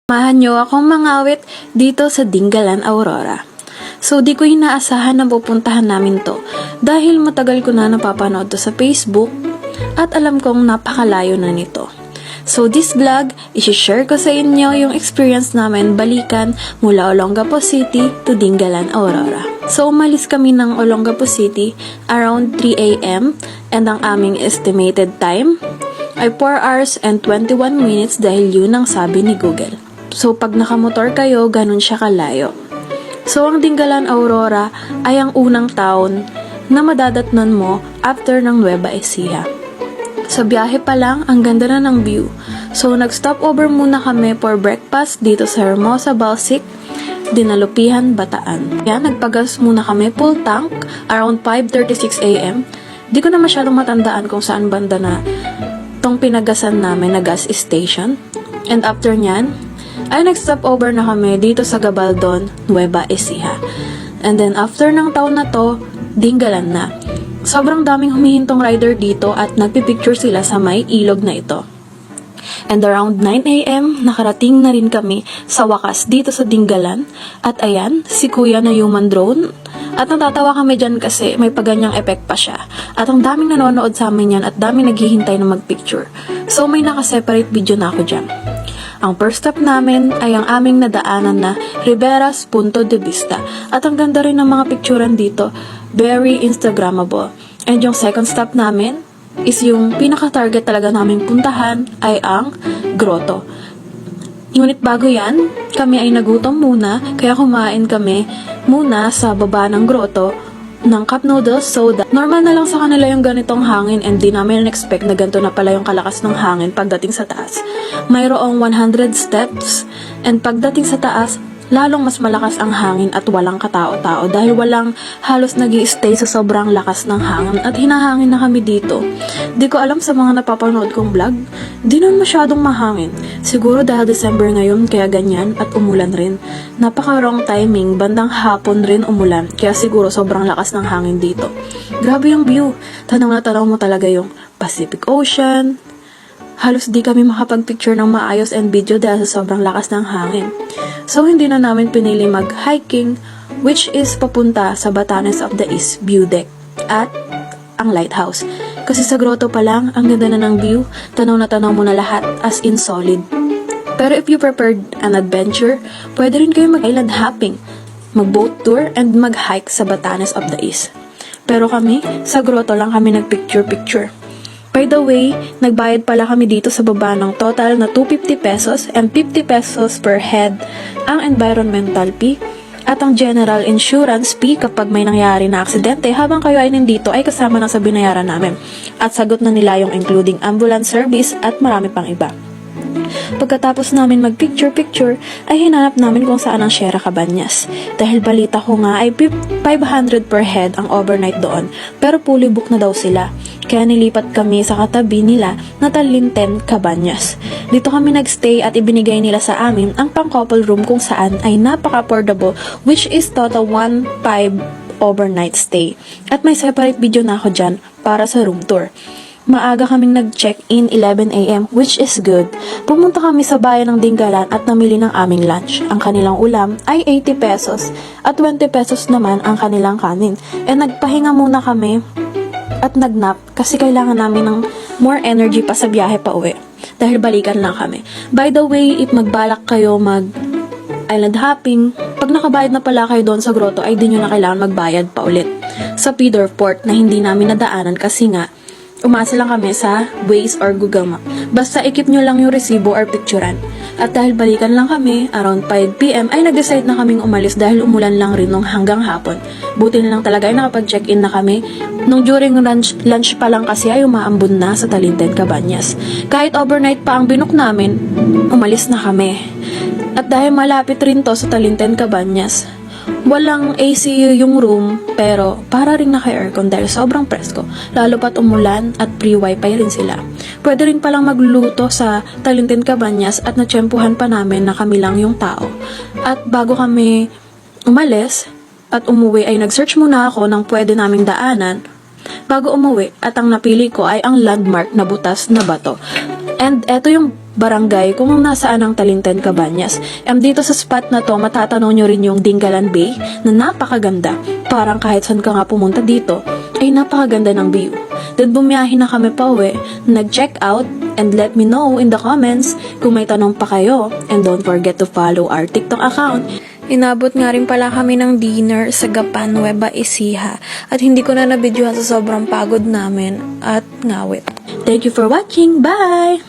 Samahan nyo akong mangawit dito sa Dingalan, Aurora. So, di ko inaasahan na pupuntahan namin to dahil matagal ko na napapanood to sa Facebook at alam kong napakalayo na nito. So, this vlog, isi-share ko sa inyo yung experience namin balikan mula Olongapo City to Dingalan, Aurora. So, umalis kami ng Olongapo City around 3 a.m. and ang aming estimated time ay 4 hours and 21 minutes dahil yun ang sabi ni Google. So, pag nakamotor kayo, ganun siya kalayo. So, ang Dingalan, Aurora ay ang unang town na madadatnan mo after ng Nueva Ecija. Sa biyahe pa lang, ang ganda na ng view. So, nag-stop over muna kami for breakfast dito sa Hermosa Balsic, Dinalupihan, Bataan. Kaya nagpagas muna kami full tank around 5:36 a.m. Di ko na masyadong matandaan kung saan banda na tong pinagasan namin na gas station. And after nyan, ay nag-stop over na kami dito sa Gabaldon, Nueva Ecija. And then after ng taon na to, Dingalan na. Sobrang daming humihintong rider dito at nagpipicture sila sa may ilog na ito. And around 9 a.m., nakarating na rin kami sa wakas dito sa Dingalan. At ayan, si Kuya na human drone. At natatawa kami dyan kasi may paganyang effect pa siya. At ang daming nanonood sa amin yan at daming naghihintay na magpicture. So may nakaseparate video na ako dyan. Ang first stop namin ay ang aming nadaanan na Rivera's Punto de Vista. At ang ganda rin ng mga picturean dito, very Instagrammable. And yung second stop namin is yung pinaka-target talaga namin puntahan ay ang grotto. Ngunit bago yan, kami ay nagutom muna, kaya kumain kami muna sa baba ng grotto ng cup noodles, soda. Normal na lang sa kanila yung ganitong hangin and di namin expect na ganito na pala yung kalakas ng hangin pagdating sa taas. Mayroong 100 steps and pagdating sa taas, lalong mas malakas ang hangin at walang katao-tao dahil walang halos nag-i-stay sa sobrang lakas ng hangin at hinahangin na kami dito. Di ko alam sa mga napapanood kong vlog, di naman masyadong mahangin. Siguro dahil December ngayon kaya ganyan at umulan rin. Napaka-wrong timing, bandang hapon rin umulan kaya siguro sobrang lakas ng hangin dito. Grabe yung view, tanaw na tanaw mo talaga yung Pacific Ocean. Halos di kami makapag-picture ng maayos and video dahil sa sobrang lakas ng hangin. So, hindi na namin pinili mag-hiking, which is papunta sa Batanes of the East View Deck at ang lighthouse. Kasi sa grotto pa lang, ang ganda na ng view, tanaw na tanaw mo na lahat as in solid. Pero if you prepared an adventure, pwede rin kayo mag-island hopping, mag-boat tour, and mag-hike sa Batanes of the East. Pero kami, sa grotto lang kami nag-picture-picture. By the way, nagbayad pala kami dito sa baba ng total na 250 pesos and 50 pesos per head ang environmental fee at ang general insurance fee kapag may nangyari na aksidente habang kayo ay nandito ay kasama na sa binayaran namin. At sagot na nila yung including ambulance service at marami pang iba. Pagkatapos namin mag-picture-picture, ay hinanap namin kung saan ang Sierra Cabañas. Dahil balita ko nga ay 500 per head ang overnight doon, pero fully book na daw sila. Kaya nilipat kami sa katabi nila na Talinten Cabañas. Dito kami nagstay at ibinigay nila sa amin ang pang-couple room kung saan ay napaka-affordable, which is total 1.5 overnight stay. At may separate video na ako dyan para sa room tour. Maaga kaming nag-check-in 11 a.m. which is good. Pumunta kami sa bayan ng Dingalan at namili ng aming lunch. Ang kanilang ulam ay 80 pesos at 20 pesos naman ang kanilang kanin. And nagpahinga muna kami at nagnap kasi kailangan namin ng more energy pa sa biyahe pa uwi. Dahil balikan lang kami. By the way, if magbalak kayo island hopping, pag nakabayad na pala kayo doon sa grotto ay di nyo na kailangan magbayad pa ulit. Sa Pidor Port na hindi namin nadaanan kasi nga umasa lang kami sa Waze or Google Map. Basta ikip nyo lang yung resibo or picturean. At dahil balikan lang kami, around 5 p.m. ay nag-decide na kaming umalis dahil umulan lang rin nung hanggang hapon. Buti na lang talaga ay nakapag-check-in na kami. Nung during lunch pa lang kasi ay umaambon na sa Talinten Cabañas. Kahit overnight pa ang binook namin, umalis na kami. At dahil malapit rin to sa Talinten Cabañas, walang AC yung room, pero para rin naka-aircon dahil sobrang presko. Lalo pat umulan at free wifi rin sila. Pwede rin palang magluto sa Talinten Cabañas at natsyempuhan pa namin na kami lang yung tao. At bago kami umalis at umuwi ay nag-search muna ako ng pwede naming daanan bago umuwi at ang napili ko ay ang landmark na butas na bato. And eto yung barangay kung nasaan ang Talinten, Cabañas. Dito sa spot na to, matatanaw nyo rin yung Dingalan Bay na napakaganda. Parang kahit saan ka nga pumunta dito, ay napakaganda ng view. Then bumiyahin na kami pa uwi, nag-check out, and let me know in the comments kung may tanong pa kayo. And don't forget to follow our TikTok account. Inabot nga rin pala kami ng dinner sa Gapan, Nueva Ecija. At hindi ko na nabidyohan sa sobrang pagod namin at ngawit. Thank you for watching. Bye!